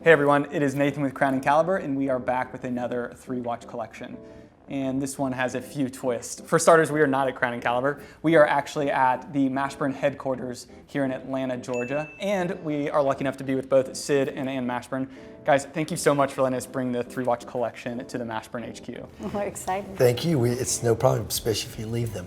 Hey everyone, it is Nathan with Crown & Caliber, and we are back with another 3-watch collection. And this one has a few twists. For starters, we are not at Crown & Caliber. We are actually at the Mashburn headquarters here in Atlanta, Georgia. And we are lucky enough to be with both Sid and Ann Mashburn. Guys, thank you so much for letting us bring the 3-watch collection to the Mashburn HQ. We're excited. Thank you. It's no problem, especially if you leave them.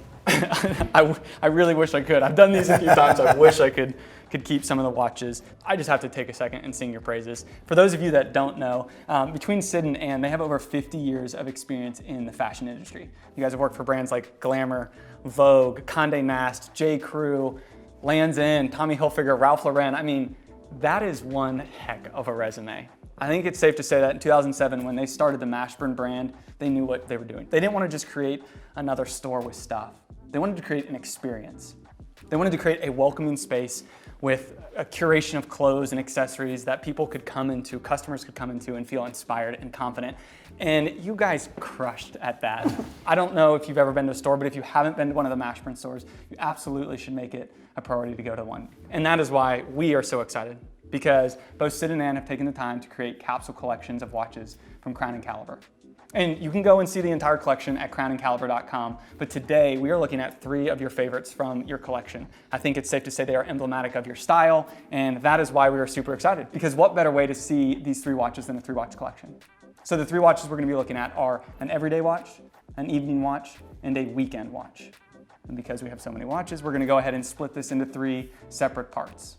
I really wish I could. I've done these a few times. I wish I could keep some of the watches. I just have to take a second and sing your praises. For those of you that don't know, between Sid and Ann, they have over 50 years of experience in the fashion industry. You guys have worked for brands like Glamour, Vogue, Condé Nast, J. Crew, Lands' End, Tommy Hilfiger, Ralph Lauren. I mean, that is one heck of a resume. I think it's safe to say that in 2007, when they started the Mashburn brand, they knew what they were doing. They didn't want to just create another store with stuff. They wanted to create an experience. They wanted to create a welcoming space with a curation of clothes and accessories that people could come into, customers could come into and feel inspired and confident. And you guys crushed at that. I don't know if you've ever been to a store, but if you haven't been to one of the Mashburn stores, you absolutely should make it a priority to go to one. And that is why we are so excited, because both Sid and Ann have taken the time to create capsule collections of watches from Crown & Caliber. And you can go and see the entire collection at crownandcaliber.com, but today we are looking at 3 of your favorites from your collection. I think it's safe to say they are emblematic of your style, and that is why we are super excited, because what better way to see these 3 watches than a 3-watch collection? So the 3 watches we're gonna be looking at are an everyday watch, an evening watch, and a weekend watch. And because we have so many watches, we're gonna go ahead and split this into 3 separate parts.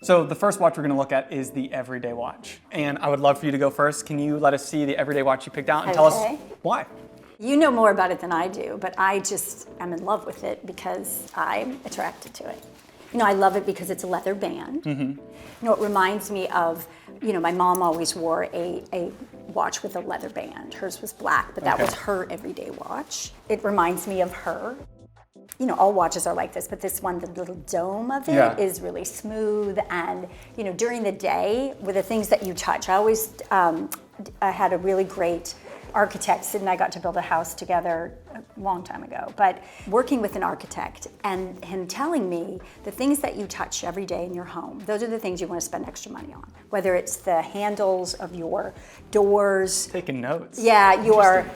So the first watch we're gonna look at is the everyday watch. And I would love for you to go first. Can you let us see the everyday watch you picked out and tell us why? You know more about it than I do, but I just am in love with it because I'm attracted to it. You know, I love it because it's a leather band. Mm-hmm. You know, it reminds me of, you know, my mom always wore a watch with a leather band. Hers was black, but that was her everyday watch. It reminds me of her. You know, all watches are like this, but this one, the little dome of it is really smooth. And, you know, during the day, with the things that you touch, I always I had a really great architect. Sid and I got to build a house together a long time ago, but working with an architect and him telling me the things that you touch every day in your home, those are the things you want to spend extra money on. Whether it's the handles of your doors. Taking notes. Yeah, your,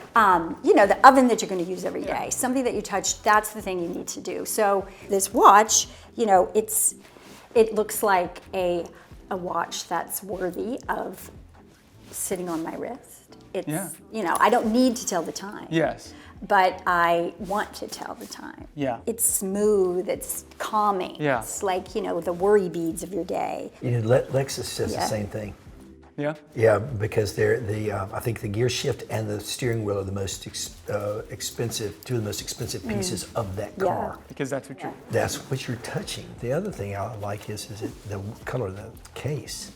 you know, the oven that you're going to use every day. Something that you touch, that's the thing you need to do. So this watch, you know, it looks like a watch that's worthy of sitting on my wrist. It's, you know, I don't need to tell the time. Yes. But I want to tell the time. Yeah. It's smooth, it's calming. Yeah. It's like, you know, the worry beads of your day. You know, Lexus says the same thing. Yeah? Yeah, because they're I think the gear shift and the steering wheel are the most expensive, 2 of the most expensive pieces of that car. Yeah. Because that's what you're... That's what you're touching. The other thing I like is the color of the case.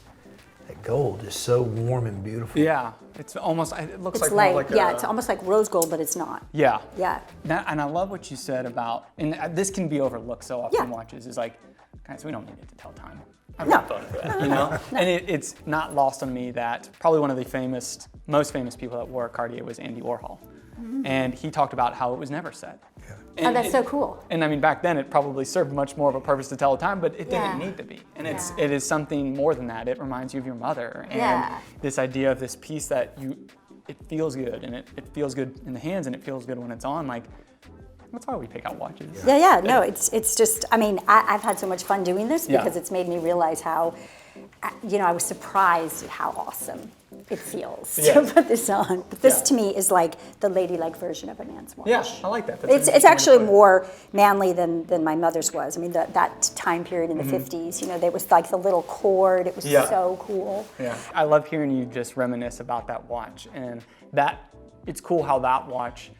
That gold is so warm and beautiful. Yeah, it's almost, it looks It's like like, it's almost like rose gold, but it's not. Yeah. Yeah. And I love what you said about, and this can be overlooked so often in watches, is like, guys, we don't need it to tell time. I'm not voting for that, you know? And it's not lost on me that probably one of the most famous people that wore Cartier was Andy Warhol. Mm-hmm. And he talked about how it was never set. Yeah. And that's so cool. And I mean, back then it probably served much more of a purpose to tell the time, but it didn't need to be. And it is something more than that. It reminds you of your mother. And this idea of this piece that it feels good, and it feels good in the hands, and it feels good when it's on. Like, that's why we pick out watches. Yeah. No, it's just, I mean, I've had so much fun doing this because it's made me realize how, you know, I was surprised at how awesome it feels to put this on. But this to me is like the ladylike version of an Ann's watch. Yeah, I like that. It's actually more manly than my mother's was. I mean, that time period in the 50s, you know, there was like the little cord. It was so cool. Yeah, I love hearing you just reminisce about that watch. And it's cool how that watch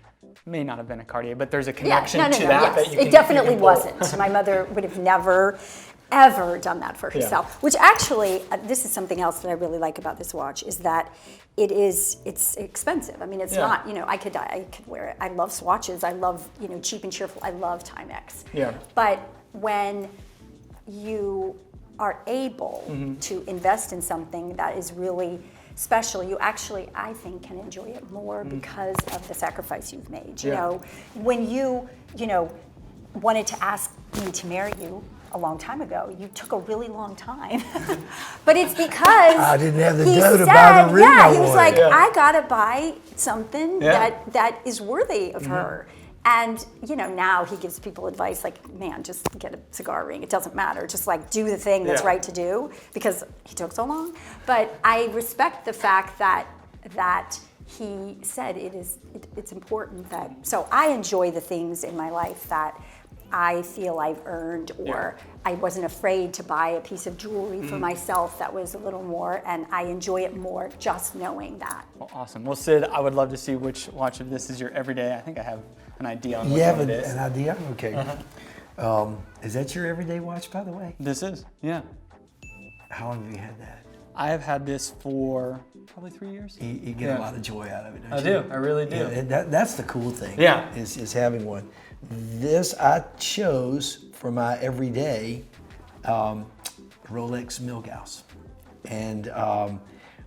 may not have been a Cartier, but there's a connection to that. That you can, it definitely wasn't. My mother would have never ever done that for herself. Which actually, this is something else that I really like about this watch, is that it's expensive. I mean, it's not, you know, I could wear it. I love swatches. I love, you know, cheap and cheerful. I love Timex. Yeah. But when you are able to invest in something that is really special, you actually, I think, can enjoy it more because of the sacrifice you've made. You know, when you wanted to ask me to marry you a long time ago, you took a really long time. But it's because I didn't have the he dough to said, buy the ring I he was wanted. like, I gotta buy something that is worthy of her. And now he gives people advice like, man, just get a cigar ring. It doesn't matter. Just like do the thing that's right to do, because he took so long. But I respect the fact that he said it's important that. So I enjoy the things in my life that I feel I've earned, or I wasn't afraid to buy a piece of jewelry for myself that was a little more, and I enjoy it more just knowing that. Well, awesome. Well, Sid, I would love to see which watch of this is your everyday. I think I have an idea on which You have one it is. an idea? Okay. Is that your everyday watch, by the way? This is, yeah. How long have you had that? I have had this for probably 3 years. You get a lot of joy out of it, don't I you? do. I really do. Yeah, that's the cool thing. Yeah. Is having one. This I chose for my everyday Rolex Milgauss, and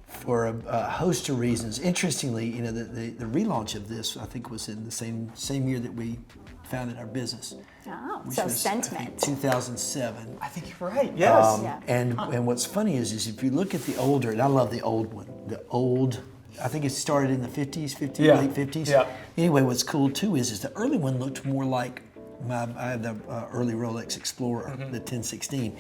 for a host of reasons. Interestingly, the relaunch of this I think was in the same year that we founded our business. Oh, which so was, sentiment. I think, 2007. I think you're right. Yes. And what's funny is if you look at the older, and I love the old one, I think it started in the 50s, late 50s. Yeah. Anyway, what's cool too is the early one looked more like I had the early Rolex Explorer, the 1016.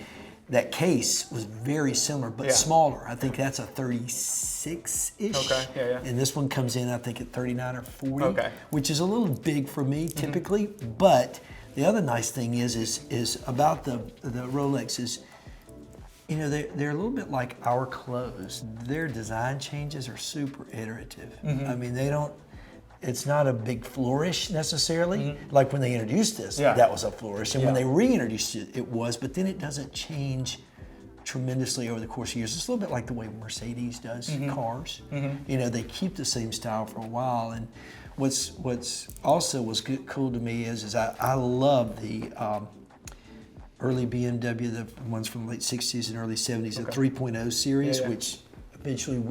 That case was very similar, but smaller. I think that's a 36-ish. Okay, yeah. And this one comes in, I think, at 39 or 40, Okay. which is a little big for me typically. But the other nice thing is about the Rolexes. They're a little bit like our clothes. Their design changes are super iterative. I mean, it's not a big flourish necessarily. Like when they introduced this, that was a flourish. And when they reintroduced it, it was, but then it doesn't change tremendously over the course of years. It's a little bit like the way Mercedes does cars. They keep the same style for a while. And what's also cool to me is I love the early BMW, the ones from the late 60s and early 70s, the 3.0 series, which eventually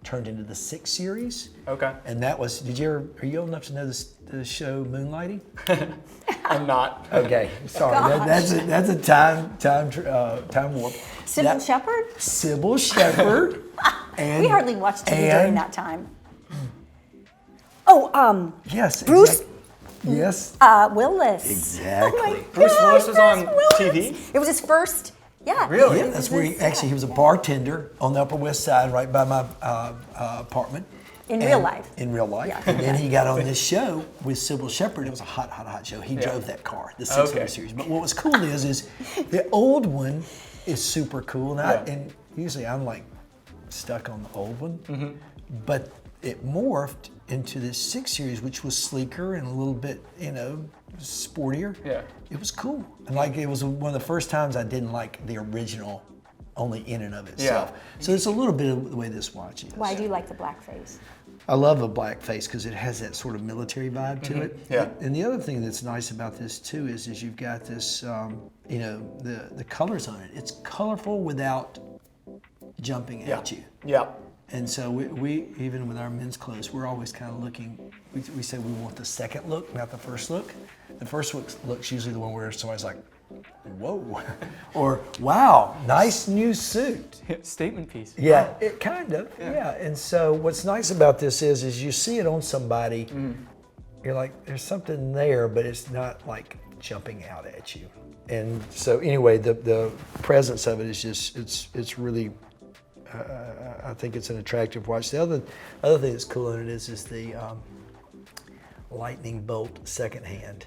turned into the 6 series. Okay. And that was, are you old enough to know the show Moonlighting? I'm not. Okay, sorry. That's a time warp. Sybil Shepherd? Sybil Shepherd. And we hardly watched TV during that time. Oh, yes, Bruce. exactly. Yes. Willis. Exactly. Oh my Bruce gosh, Willis was on Bruce Willis. TV? It was his first. Yeah. Really? Yeah, that's where he was a bartender on the Upper West Side, right by my apartment. In real life. In real life. Yeah. And then he got on this show with Sybil Shepherd. It was a hot show. He drove that car, the 600 series. But what was cool is the old one is super cool. And usually I'm like stuck on the old one. But it morphed into this 6 series, which was sleeker and a little bit, sportier. Yeah. It was cool. And it was one of the first times I didn't like the original only in and of itself. Yeah. So it's a little bit of the way this watch is. Why do you like the blackface? I love a black face because it has that sort of military vibe to it. Yeah. And the other thing that's nice about this too is you've got this, the colors on it. It's colorful without jumping at you. Yeah. And so we even with our men's clothes, we're always kind of looking. We say we want the second look, not the first look. The first look's usually the one where somebody's like, "Whoa," or "Wow, nice new suit." Statement piece. Yeah, it kind of. Yeah. And so what's nice about this is you see it on somebody, you're like, there's something there, but it's not like jumping out at you. And so anyway, the presence of it is just it's really. I think it's an attractive watch. The other thing that's cool in it is the lightning bolt second hand.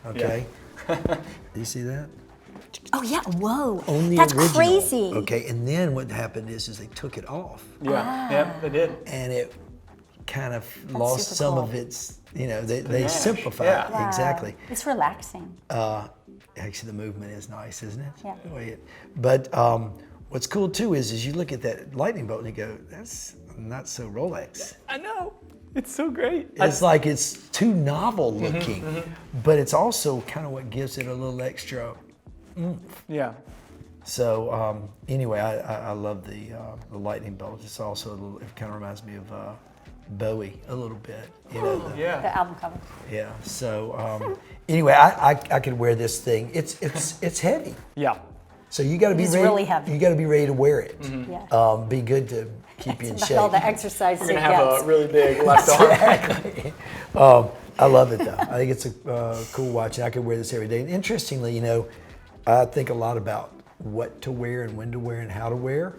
Okay. Do you see that? Oh yeah! Whoa! On the That's original. crazy. Okay, and then what happened is they took it off. Yeah. Yep, they did. And it kind of lost super some cool. of its. They Panache. simplified Yeah. it. Wow. Exactly. It's relaxing. Actually, the movement is nice, isn't it? Yeah. The way but what's cool too is you look at that lightning bolt and you go, that's not so Rolex. I know. It's so great. It's like it's too novel looking, but it's also kind of what gives it a little extra oomph. Yeah. So anyway, I love the lightning bolt. It's also a little, it kind of reminds me of Bowie a little bit. You know, The album cover. yeah. So anyway, I could wear this thing. It's heavy. Yeah. So you got to be It's ready. really heavy. You got to be ready to wear it. Yeah. Be good to keep you in It's shape. all the exercise You're it gonna have gets. a really big left arm. Exactly. I love it though. I think it's a cool watch, and I could wear this every day. And interestingly, you know, I think a lot about what to wear and when to wear and how to wear.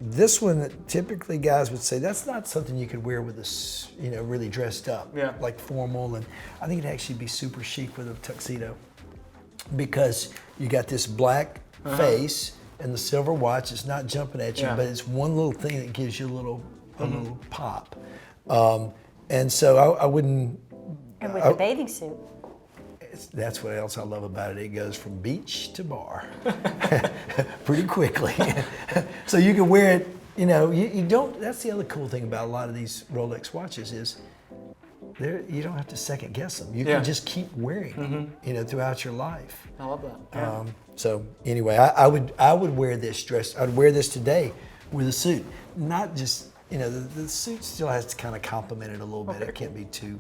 This one, typically guys would say that's not something you could wear with this, you know, really dressed up, like formal. And I think it'd actually be super chic with a tuxedo, because you got this black face and the silver watch. It's not jumping at you, but it's one little thing that gives you a little pop. And so I wouldn't. And with the bathing suit. That's what else I love about it. It goes from beach to bar pretty quickly. So you can wear it, you know, you don't, that's the other cool thing about a lot of these Rolex watches is you don't have to second guess them. You can just keep wearing them, you know, throughout your life. I love that. So anyway, I would wear this dress. I'd wear this today with a suit. Not just, you know, the suit still has to kind of complement it a little bit. It can't be too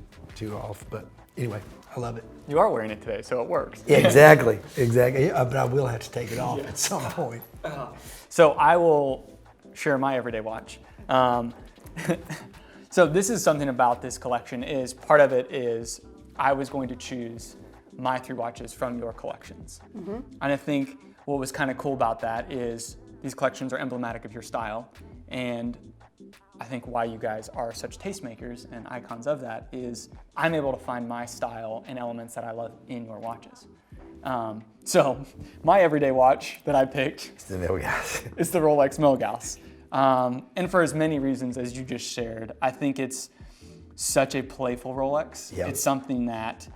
off, but anyway, I love it. You are wearing it today, so it works. Yeah, exactly. Yeah, but I will have to take it off at some point. So I will share my everyday watch. So this is something about this collection is part of it is I was going to choose my 3 watches from your collections. And I think what was kind of cool about that is these collections are emblematic of your style, and I think why you guys are such tastemakers and icons of that is I'm able to find my style and elements that I love in your watches. So my everyday watch that I picked It's the Milgauss. is the Rolex Milgauss. And for as many reasons as you just shared, I think it's such a playful Rolex. Yep. It's something that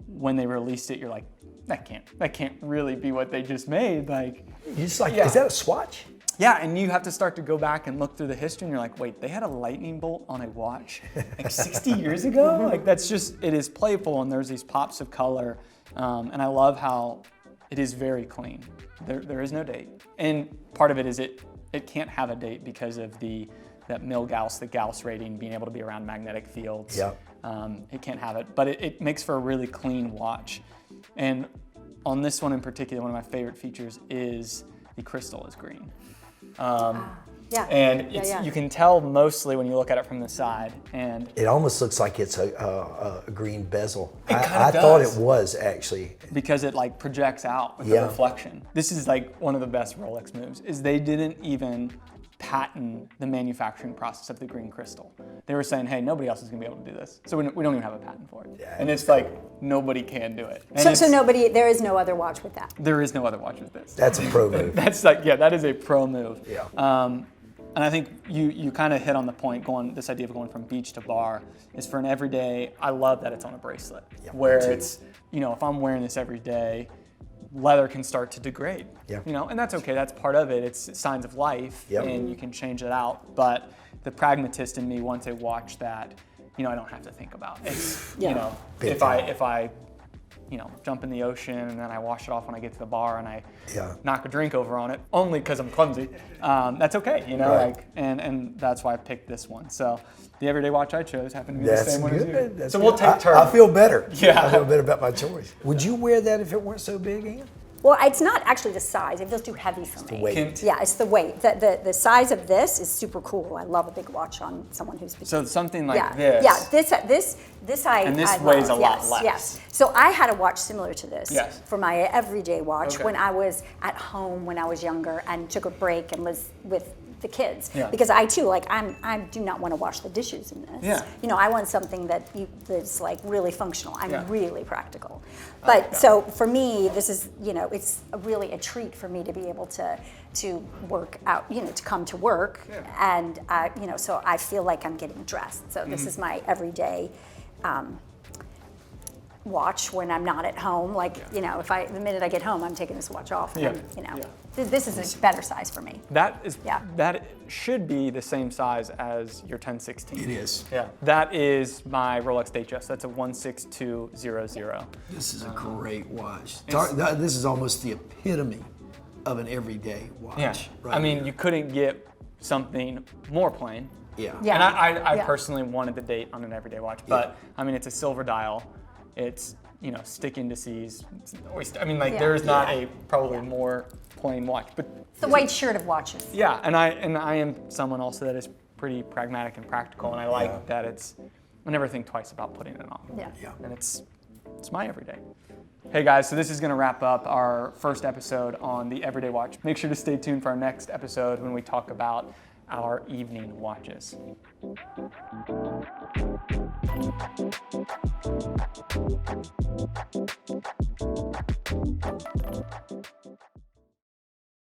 when they released it, you're like, that can't really be what they just made. Like, You just like, is that a swatch? yeah, and you have to start to go back and look through the history, and you're like, wait, they had a lightning bolt on a watch like 60 years ago? Like, that's just, it is playful, and there's these pops of color, and I love how it is very clean. There is no date, and part of it is it can't have a date because of that Milgauss, the Gauss rating, being able to be around magnetic fields. Yeah. It can't have it, but it makes for a really clean watch. And on this one in particular, one of my favorite features is the crystal is green. Yeah. And Yeah. you can tell mostly when you look at it from the side. And It almost looks like it's a green bezel. It kinda I thought does. it was actually. because it like projects out with the reflection. This is like one of the best Rolex moves, is they didn't even patent the manufacturing process of the green crystal. They were saying, hey, nobody else is gonna be able to do this. So we don't even have a patent for it. Yeah, and it's like, nobody can do it. And So there is no other watch with that. there is no other watch with this. That's a pro move. That's like, yeah, that is a pro move. Yeah. And I think you kind of hit on the point, this idea of going from beach to bar is for an everyday. I love that it's on a bracelet, where it's, you know, if I'm wearing this every day, leather can start to degrade. Yeah. You know, and that's okay. That's part of it. It's signs of life, Yep. and you can change it out. But the pragmatist in me wants a watch that, you know, I don't have to think about. It's, you know, Big if time. I you know, jump in the ocean and then I wash it off when I get to the bar and I knock a drink over on it, only because I'm clumsy. That's okay, you know, Right. like, and that's why I picked this one. So the everyday watch I chose happened to be the That's same one as you. good. That's So good. we'll take turns. I feel better. Yeah. I feel better about my choice. Would you wear that if it weren't so big, Ian? Well, it's not actually the size. It feels too heavy for me. weight. Yeah, it's the weight. The size of this is super cool. I love a big watch on someone who's big. So something like yeah, this. Yeah, this I And this I weighs love. a lot yes, less. Yes. So I had a watch similar to this Yes. for my everyday watch Okay. when I was at home when I was younger and took a break and was with the kids. Yeah. Because I too, like I do not want to wash the dishes in this. Yeah. You know, I want something that's like really functional. I'm Yeah. really practical. like But that. so for me, this is, you know, it's really a treat for me to be able to work out, you know, to come to work, and you know, so I feel like I'm getting dressed. So this is my everyday watch when I'm not at home. Like, you know, the minute I get home, I'm taking this watch off. Yeah. And, you know, this is a better size for me. That should be the same size as your 1016. It is. Yeah. That is my Rolex Datejust. That's a 16200. This is a great watch. This is almost the epitome of an everyday watch. Yeah. Right I mean, here. you couldn't get something more plain. Yeah. Yeah. And I Yeah. personally wanted the date on an everyday watch, but I mean, it's a silver dial. It's, you know, stick indices. I mean, like Yeah. there's not Yeah. a probably more plain watch, but It's the white shirt of watches. yeah. And I am someone also that is pretty pragmatic and practical, and I like that I never think twice about putting it on. Yeah. Yeah. And it's my everyday. Hey guys, so this is going to wrap up our first episode on the everyday watch. Make sure to stay tuned for our next episode when we talk about our evening watches.